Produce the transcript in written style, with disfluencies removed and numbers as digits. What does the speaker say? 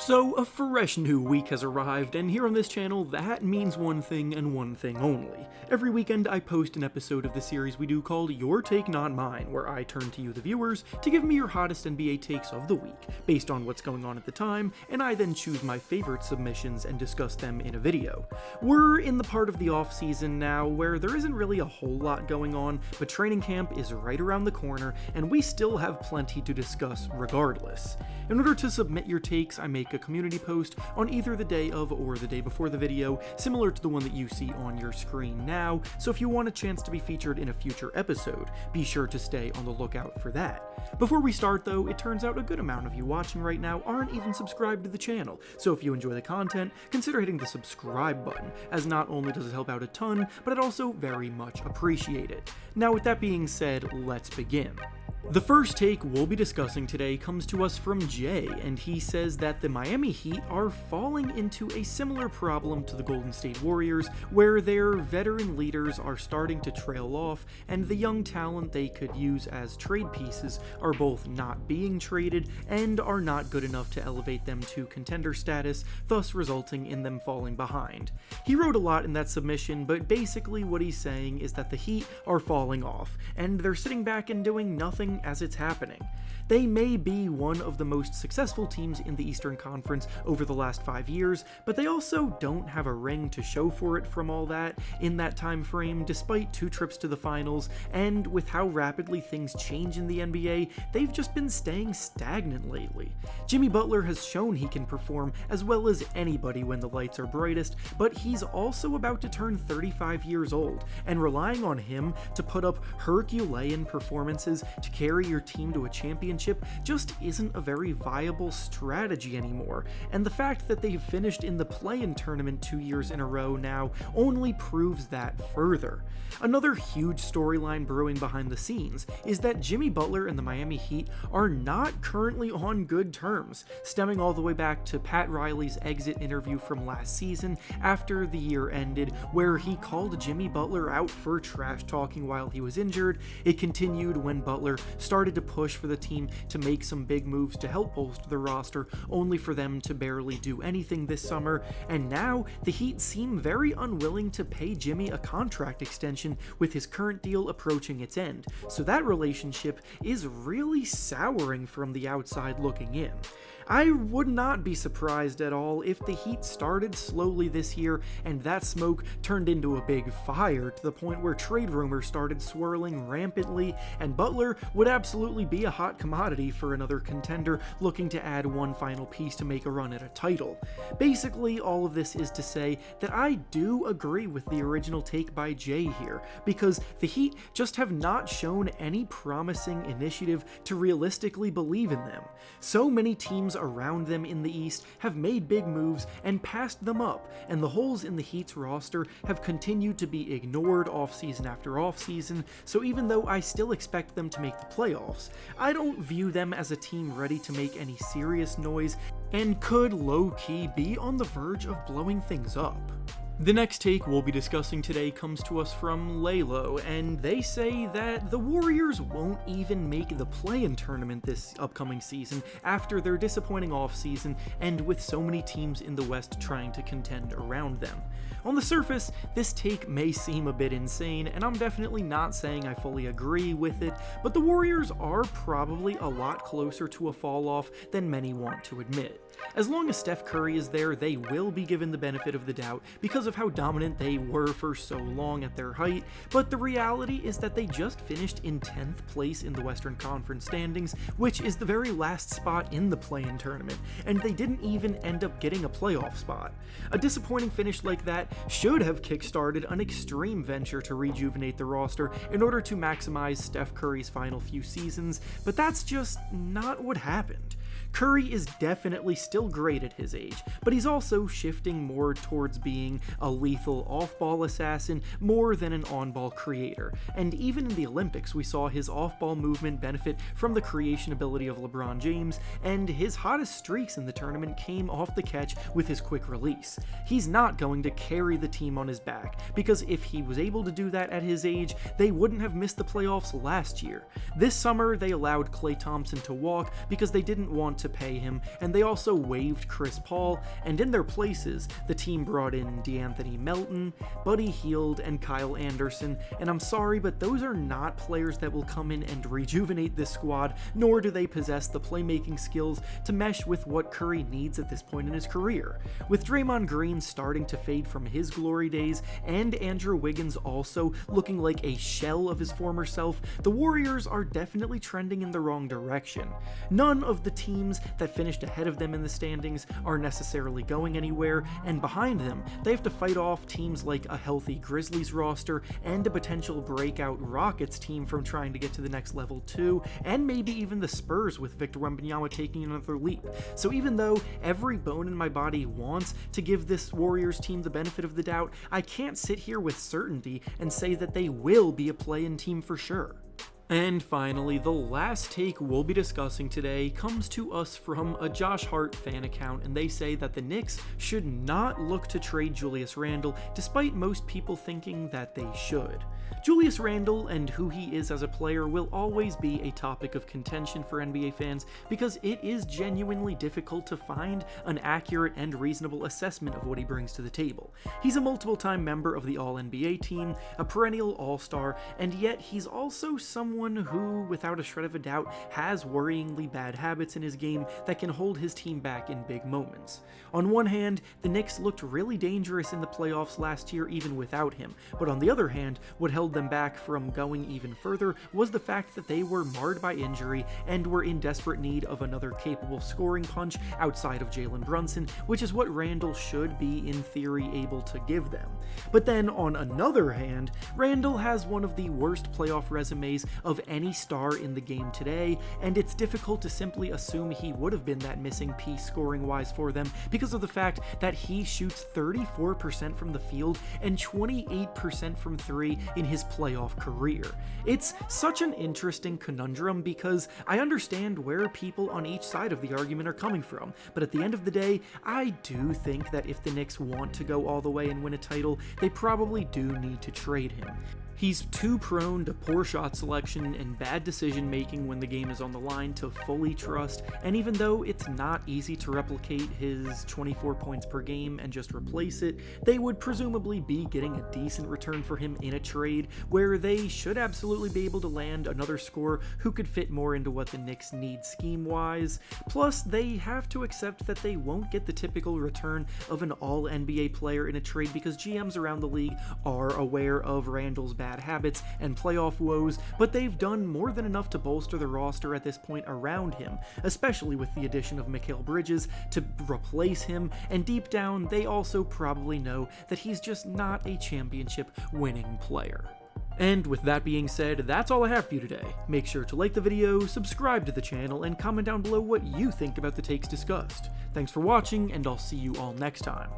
So, a fresh new week has arrived, and here on this channel, that means one thing and one thing only. Every weekend, I post an episode of the series we do called Your Take Not Mine, where I turn to you, the viewers, to give me your hottest NBA takes of the week, based on what's going on at the time, and I then choose my favorite submissions and discuss them in a video. We're in the part of the off-season now where there isn't really a whole lot going on, but training camp is right around the corner, and we still have plenty to discuss regardless. In order to submit your takes, I make a community post on either the day of or the day before the video, similar to the one that you see on your screen now, so if you want a chance to be featured in a future episode, be sure to stay on the lookout for that. Before we start though, it turns out a good amount of you watching right now aren't even subscribed to the channel, so if you enjoy the content, consider hitting the subscribe button, as not only does it help out a ton, but I'd also very much appreciate it. Now with that being said, let's begin. The first take we'll be discussing today comes to us from Jay, and he says that the Miami Heat are falling into a similar problem to the Golden State Warriors, where their veteran leaders are starting to trail off, and the young talent they could use as trade pieces are both not being traded and are not good enough to elevate them to contender status, thus resulting in them falling behind. He wrote a lot in that submission, but basically what he's saying is that the Heat are falling off, and they're sitting back and doing nothing as it's happening. They may be one of the most successful teams in the Eastern Conference over the last 5 years, but they also don't have a ring to show for it from all that in that time frame, despite 2 trips to the finals, and with how rapidly things change in the NBA, they've just been staying stagnant lately. Jimmy Butler has shown he can perform as well as anybody when the lights are brightest, but he's also about to turn 35 years old, and relying on him to put up Herculean performances to carry your team to a championship just isn't a very viable strategy anymore, and the fact that they've finished in the play-in tournament 2 years in a row now only proves that further. Another huge storyline brewing behind the scenes is that Jimmy Butler and the Miami Heat are not currently on good terms, stemming all the way back to Pat Riley's exit interview from last season after the year ended, where he called Jimmy Butler out for trash talking while he was injured. It continued when Butler started to push for the team to make some big moves to help bolster the roster, only for them to barely do anything this summer, and now the Heat seem very unwilling to pay Jimmy a contract extension with his current deal approaching its end, so that relationship is really souring from the outside looking in. I would not be surprised at all if the Heat started slowly this year and that smoke turned into a big fire to the point where trade rumors started swirling rampantly, and Butler would absolutely be a hot commodity for another contender looking to add one final piece to make a run at a title. Basically, all of this is to say that I do agree with the original take by Jay here, because the Heat just have not shown any promising initiative to realistically believe in them. So many teams around them in the East have made big moves and passed them up, and the holes in the Heat's roster have continued to be ignored offseason after offseason, so even though I still expect them to make the playoffs, I don't view them as a team ready to make any serious noise and could low-key be on the verge of blowing things up. The next take we'll be discussing today comes to us from Lalo, and they say that the Warriors won't even make the play-in tournament this upcoming season after their disappointing offseason and with so many teams in the West trying to contend around them. On the surface, this take may seem a bit insane, and I'm definitely not saying I fully agree with it, but the Warriors are probably a lot closer to a fall-off than many want to admit. As long as Steph Curry is there, they will be given the benefit of the doubt because of how dominant they were for so long at their height, but the reality is that they just finished in 10th place in the Western Conference standings, which is the very last spot in the play-in tournament, and they didn't even end up getting a playoff spot. A disappointing finish like that should have kickstarted an extreme venture to rejuvenate the roster in order to maximize Steph Curry's final few seasons, but that's just not what happened. Curry is definitely still great at his age, but he's also shifting more towards being a lethal off-ball assassin more than an on-ball creator, and even in the Olympics we saw his off-ball movement benefit from the creation ability of LeBron James, and his hottest streaks in the tournament came off the catch with his quick release. He's not going to carry the team on his back, because if he was able to do that at his age, they wouldn't have missed the playoffs last year. This summer they allowed Klay Thompson to walk because they didn't want to pay him, and they also waived Chris Paul, and in their places, the team brought in DeAnthony Melton, Buddy Hield, and Kyle Anderson, and I'm sorry, but those are not players that will come in and rejuvenate this squad, nor do they possess the playmaking skills to mesh with what Curry needs at this point in his career. With Draymond Green starting to fade from his glory days, and Andrew Wiggins also looking like a shell of his former self, the Warriors are definitely trending in the wrong direction. None of the teams that finished ahead of them in the standings are necessarily going anywhere, and behind them, they have to fight off teams like a healthy Grizzlies roster and a potential breakout Rockets team from trying to get to the next level too, and maybe even the Spurs with Victor Wembanyama taking another leap. So even though every bone in my body wants to give this Warriors team the benefit of the doubt, I can't sit here with certainty and say that they will be a play-in team for sure. And finally, the last take we'll be discussing today comes to us from a Josh Hart fan account, and they say that the Knicks should not look to trade Julius Randle, despite most people thinking that they should. Julius Randle and who he is as a player will always be a topic of contention for NBA fans because it is genuinely difficult to find an accurate and reasonable assessment of what he brings to the table. He's a multiple-time member of the All-NBA team, a perennial All-Star, and yet he's also someone who, without a shred of a doubt, has worryingly bad habits in his game that can hold his team back in big moments. On one hand, the Knicks looked really dangerous in the playoffs last year even without him, but on the other hand, what held them back from going even further was the fact that they were marred by injury and were in desperate need of another capable scoring punch outside of Jalen Brunson, which is what Randle should be in theory able to give them. But then on another hand, Randle has one of the worst playoff resumes of any star in the game today, and it's difficult to simply assume he would have been that missing piece scoring wise for them because of the fact that he shoots 34% from the field and 28% from three in his playoff career. It's such an interesting conundrum because I understand where people on each side of the argument are coming from, but at the end of the day, I do think that if the Knicks want to go all the way and win a title, they probably do need to trade him. He's too prone to poor shot selection and bad decision making when the game is on the line to fully trust, and even though it's not easy to replicate his 24 points per game and just replace it, they would presumably be getting a decent return for him in a trade where they should absolutely be able to land another scorer who could fit more into what the Knicks need scheme-wise. Plus, they have to accept that they won't get the typical return of an all-NBA player in a trade because GMs around the league are aware of Randle's bad habits and playoff woes, but they've done more than enough to bolster the roster at this point around him, especially with the addition of Mikal Bridges to replace him, and deep down they also probably know that he's just not a championship winning player. And with that being said, that's all I have for you today. Make sure to like the video, subscribe to the channel, and comment down below what you think about the takes discussed. Thanks for watching, and I'll see you all next time.